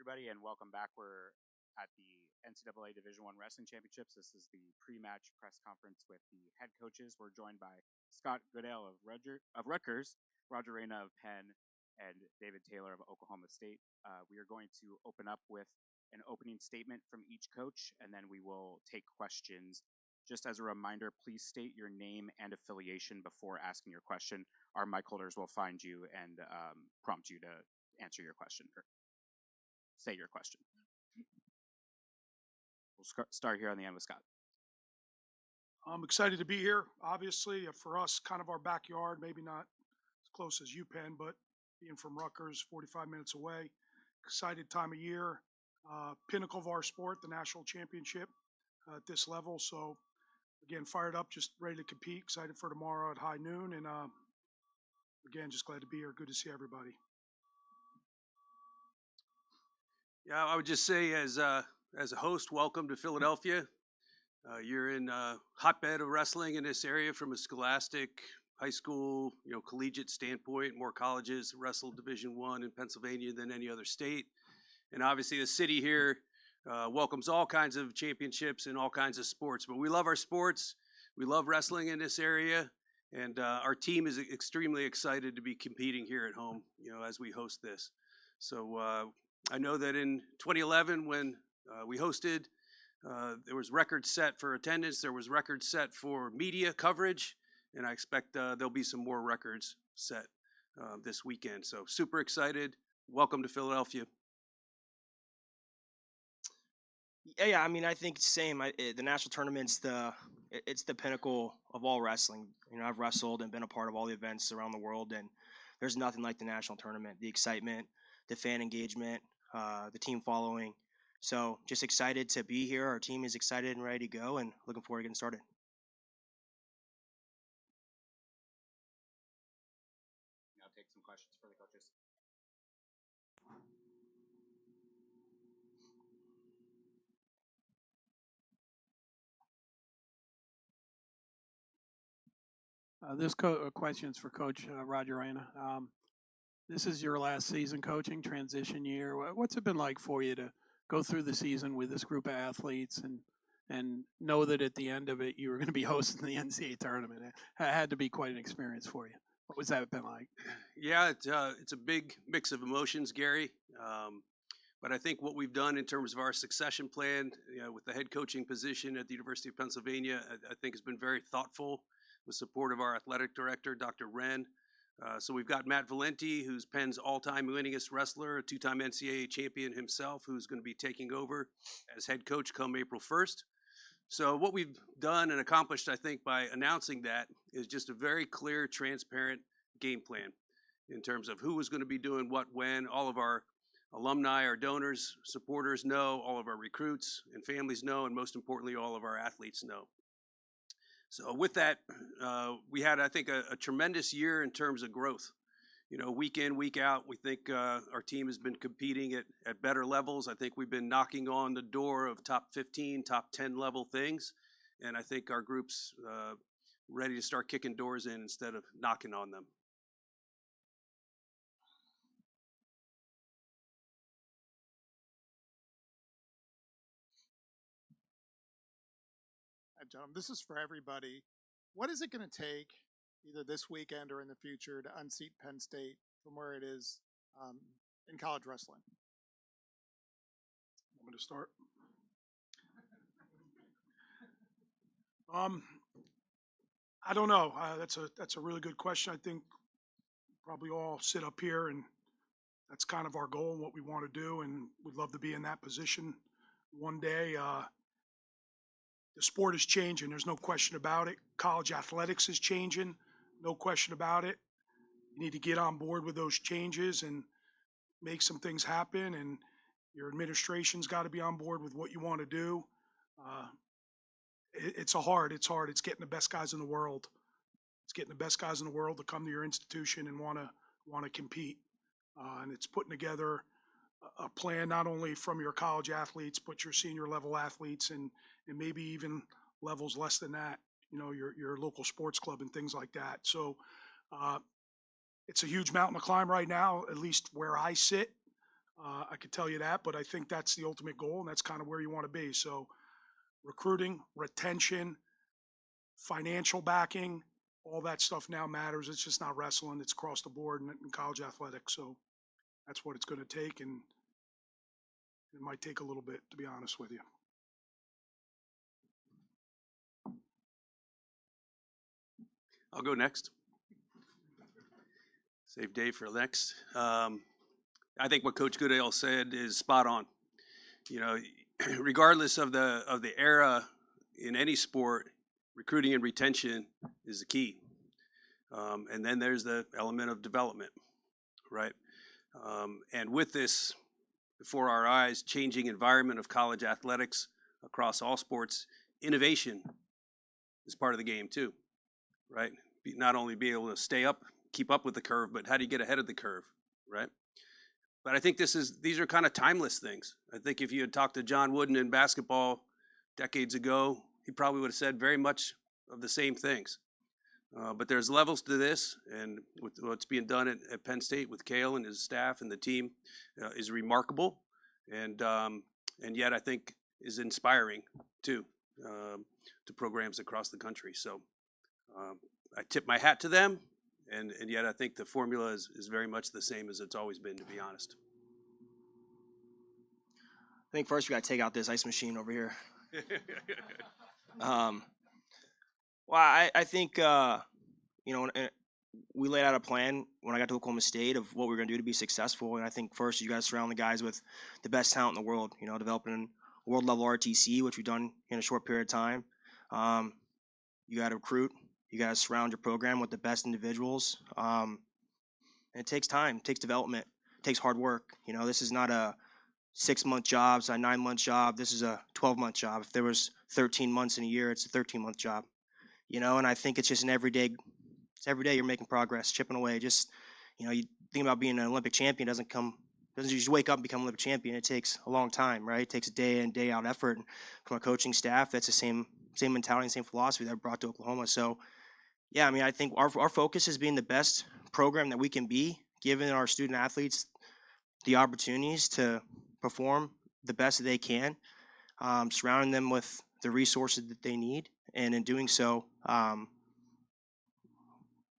everybody, and welcome back. We're at the NCAA Division I Wrestling Championships. This is the pre-match press conference with the head coaches. We're joined by Scott Goodale of Rutgers, Roger Reina of Penn, and David Taylor of Oklahoma State. We are going to open up with an opening statement from each coach, and then we will take questions. Just as a reminder, please state your name and affiliation before asking your question. Our mic holders will find you and prompt you to answer your question or say your question. We'll start here on the end with Scott. I'm excited to be here. Obviously, for us, kind of our backyard, maybe not as close as Penn, but being from Rutgers, 45 minutes away. Excited time of year. Pinnacle of our sport, the national championship at this level. So, again, fired up, just ready to compete. Excited for tomorrow at high noon. And, again, just glad to be here. Good to see everybody. Yeah, I would just say as a host, welcome to Philadelphia. You're in a hotbed of wrestling in this area from a scholastic, high school, collegiate standpoint. More colleges wrestle Division I in Pennsylvania than any other state. And obviously the city here welcomes all kinds of championships and all kinds of sports. But we love our sports. We love wrestling in this area. And our team is extremely excited to be competing here at home, as we host this. So I know that in 2011, when we hosted, there was records set for attendance, there was records set for media coverage, and I expect there'll be some more records set this weekend. So super excited. Welcome to Philadelphia. Yeah. I mean, I think it's the same. The national tournament's it's the pinnacle of all wrestling. I've wrestled and been a part of all the events around the world, and there's nothing like the national tournament. The excitement, the fan engagement, the team following. So just excited to be here. Our team is excited and ready to go, and looking forward to getting started. Now take some questions for the coaches. This question is for Coach Roger Raina. This is your last season coaching, transition year. What's it been like for you to go through the season with this group of athletes and know that at the end of it you were going to be hosting the NCAA tournament? It had to be quite an experience for you. What was that been like? Yeah, it's a big mix of emotions, Gary. But I think what we've done in terms of our succession plan with the head coaching position at the University of Pennsylvania, I think has been very thoughtful with support of our athletic director, Dr. Wren. So we've got Matt Valenti, who's Penn's all-time winningest wrestler, a two-time NCAA champion himself, who's going to be taking over as head coach come April 1st. So what we've done and accomplished, I think, by announcing that is just a very clear, transparent game plan in terms of who was going to be doing what when. All of our alumni, our donors, supporters know, all of our recruits and families know, and most importantly, all of our athletes know. So with that, we had, I think, a tremendous year in terms of growth. Week in, week out, we think our team has been competing at better levels. I think we've been knocking on the door of top 15, top 10 level things. And I think our group's ready to start kicking doors in instead of knocking on them. Gentlemen, this is for everybody. What is it going to take, either this weekend or in the future, to unseat Penn State from where it is in college wrestling? I'm going to start. I don't know. That's a really good question. I think probably all sit up here, and that's kind of our goal and what we want to do, and we'd love to be in that position one day. The sport is changing. There's no question about it. College athletics is changing. No question about it. You need to get on board with those changes and make some things happen. And your administration's got to be on board with what you want to do. It's hard. It's getting the best guys in the world. It's getting the best guys in the world to come to your institution and want to compete. And it's putting together a plan not only from your college athletes, but your senior level athletes and maybe even levels less than that, your local sports club and things like that. So it's a huge mountain to climb right now, at least where I sit. I could tell you that, but I think that's the ultimate goal, and that's kind of where you want to be. So recruiting, retention, financial backing, all that stuff now matters. It's just not wrestling. It's across the board in college athletics. So that's what it's going to take, and it might take a little bit, to be honest with you. I'll go next. Save Dave for next. I think what Coach Goodale said is spot on. You know, regardless of the era in any sport, recruiting and retention is the key. And then there's the element of development, right? And with this before our eyes, changing environment of college athletics across all sports, innovation is part of the game too, right? Not only be able to keep up with the curve, but how do you get ahead of the curve, right? But I think these are kind of timeless things. I think if you had talked to John Wooden in basketball decades ago, he probably would have said very much of the same things. But there's levels to this, and with what's being done at Penn State with Cale and his staff and the team is remarkable, and yet I think is inspiring too to programs across the country. So I tip my hat to them, and yet I think the formula is very much the same as it's always been, to be honest. I think first we got to take out this ice machine over here. Well, I think, we laid out a plan when I got to Oklahoma State of what we were going to do to be successful. And I think first you got to surround the guys with the best talent in the world, developing a world-level RTC, which we've done in a short period of time. You got to recruit. You got to surround your program with the best individuals. And it takes time. It takes development. It takes hard work. This is not a 6-month job. It's not a 9-month job. This is a 12-month job. If there was 13 months in a year, it's a 13-month job. And I think it's just every day you're making progress, chipping away. Just, you think about being an Olympic champion doesn't just wake up and become an Olympic champion. It takes a long time, right? It takes a day in, day out effort. And from a coaching staff, that's the same mentality and same philosophy that I brought to Oklahoma. So, yeah, I think our focus is being the best program that we can be, giving our student athletes the opportunities to perform the best that they can, surrounding them with the resources that they need. And in doing so,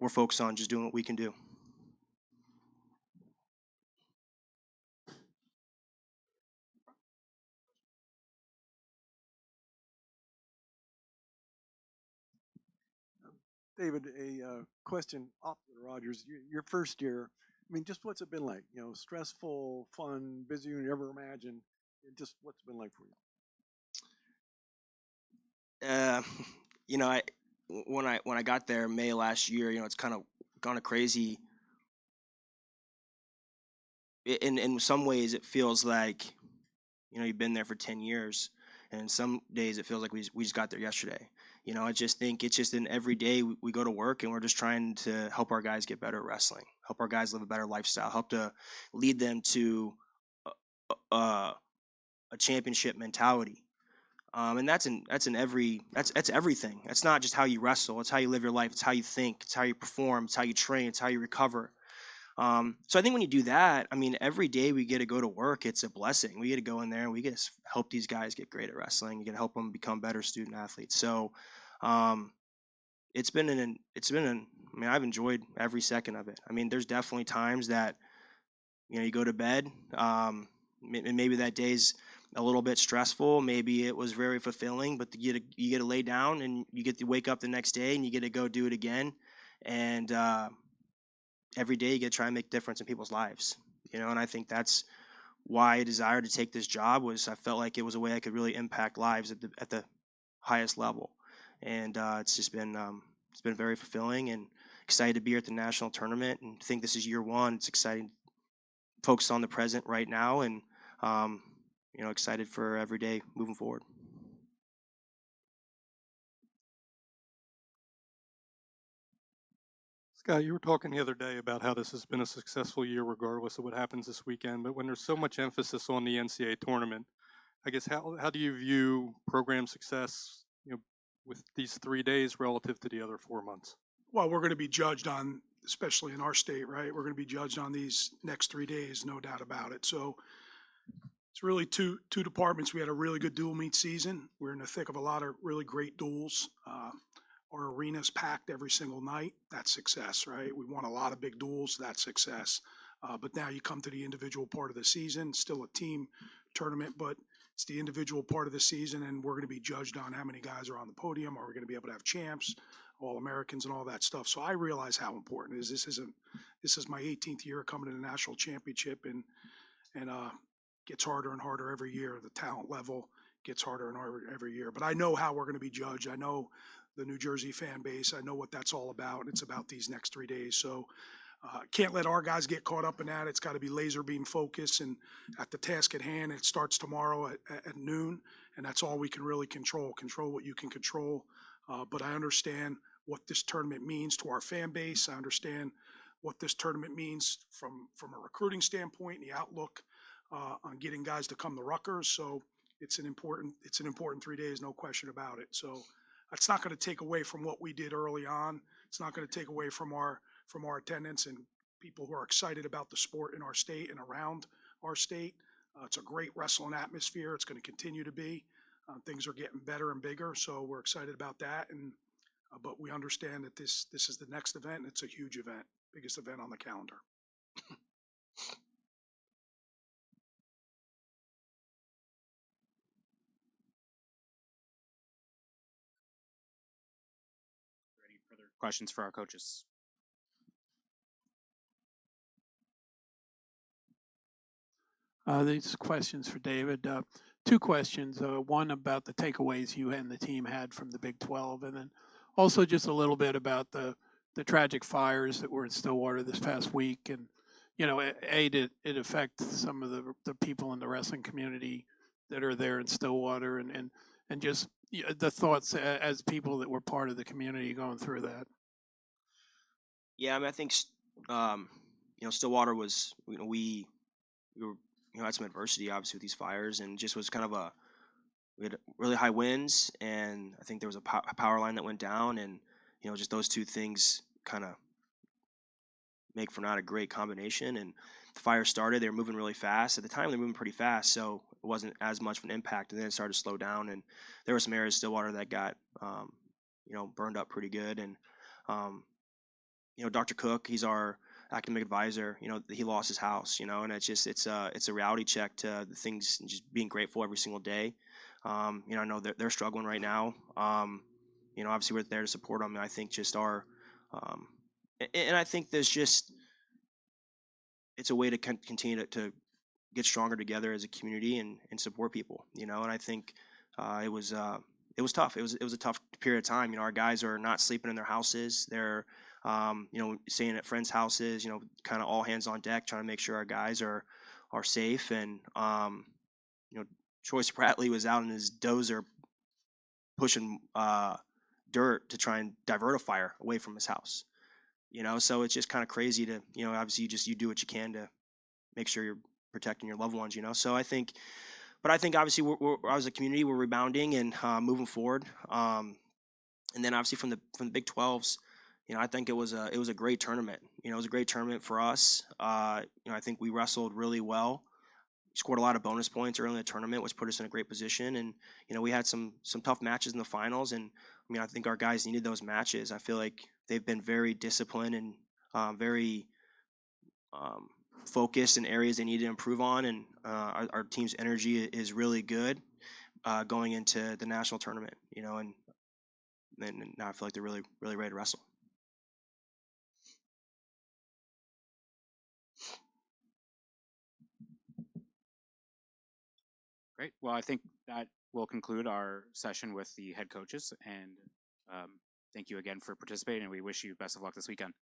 we're focused on just doing what we can do. David, a question off the Rogers. Your first year, just what's it been like? Stressful, fun, busier than you ever imagined. Just what's it been like for you? When I got there May last year, it's kind of gone crazy. In some ways, it feels like, you've been there for 10 years, and some days it feels like we just got there yesterday. I just think it's just in every day we go to work and we're just trying to help our guys get better at wrestling, help our guys live a better lifestyle, help to lead them to a championship mentality. And that's everything. That's not just how you wrestle. It's how you live your life. It's how you think. It's how you perform. It's how you train. It's how you recover. So I think when you do that, every day we get to go to work, it's a blessing. We get to go in there and we get to help these guys get great at wrestling. You get to help them become better student athletes. So, I've enjoyed every second of it. There's definitely times that, you go to bed, maybe that day's a little bit stressful. Maybe it was very fulfilling, but you get to lay down and you get to wake up the next day and you get to go do it again. And, every day you get to try and make a difference in people's lives, and I think that's why I desired to take this job. Was I felt like it was a way I could really impact lives at the highest level. And it's been very fulfilling, and excited to be here at the national tournament, and think this is year one. It's exciting, focused on the present right now, and excited for every day moving forward. Scott, you were talking the other day about how this has been a successful year regardless of what happens this weekend, but when there's so much emphasis on the NCAA tournament, I guess how do you view program success, with these 3 days relative to the other 4 months? Well, we're going to be judged on especially in our state, right? We're going to be judged on these next 3 days, no doubt about it. So it's really two departments. We had a really good dual meet season. We're in the thick of a lot of really great duels. Our arena's packed every single night. That's success, right? We won a lot of big duels. That's success. But now you come to the individual part of the season, still a team tournament, but it's the individual part of the season, and we're going to be judged on how many guys are on the podium. Are we going to be able to have champs, All-Americans, and all that stuff? So I realize how important it is. This is my 18th year coming to the national championship, and gets harder and harder every year. The talent level gets harder and harder every year. But I know how we're going to be judged. I know the New Jersey fan base. I know what that's all about. It's about these next 3 days. So can't let our guys get caught up in that. It's got to be laser beam focus and at the task at hand. It starts tomorrow at noon, and that's all we can really control. Control what you can control. But I understand what this tournament means to our fan base. I understand what this tournament means from a recruiting standpoint, the outlook on getting guys to come to Rutgers. So it's an important 3 days, no question about it. So that's not going to take away from what we did early on. It's not going to take away from our attendance and people who are excited about the sport in our state and around our state. It's a great wrestling atmosphere. It's going to continue to be. Things are getting better and bigger, so we're excited about that. And but we understand that this is the next event, and it's a huge event, biggest event on the calendar. Any further questions for our coaches? These questions for David. Two questions. One about the takeaways you and the team had from the Big 12, and then also just a little bit about the tragic fires that were in Stillwater this past week. And, you know, did it affect some of the people in the wrestling community that are there in Stillwater, and just the thoughts as people that were part of the community going through that? Yeah, I mean, I think Stillwater was, we were, had some adversity obviously with these fires, and just was kind of we had really high winds, and I think there was a power line that went down, and just those two things kind of make for not a great combination. And the fire started, they were moving really fast. At the time, they were moving pretty fast, so it wasn't as much of an impact, and then it started to slow down, and there were some areas of Stillwater that got burned up pretty good. And Dr. Cook, he's our academic advisor, he lost his house, and it's a reality check to the things, and just being grateful every single day. I know they're struggling right now. Obviously we're there to support them. And I think just and I think it's a way to continue to get stronger together as a community and support people, and I think it was tough. It was a tough period of time. Our guys are not sleeping in their houses. They're staying at friends' houses, kind of all hands on deck, trying to make sure our guys are safe. And Troy Spratley was out in his dozer pushing dirt to try and divert a fire away from his house. So it's just kind of crazy to, obviously you do what you can to make sure you're protecting your loved ones. So I think obviously we're as a community, we're rebounding and moving forward. And then obviously from the Big 12s, I think it was a great tournament. It was a great tournament for us. I think we wrestled really well. We scored a lot of bonus points early in the tournament, which put us in a great position. And we had some tough matches in the finals. And I think our guys needed those matches. I feel like they've been very disciplined and very focused in areas they need to improve on. And our team's energy is really good going into the national tournament. And now I feel like they're really, really ready to wrestle. Great. Well, I think that will conclude our session with the head coaches, and thank you again for participating, and we wish you best of luck this weekend.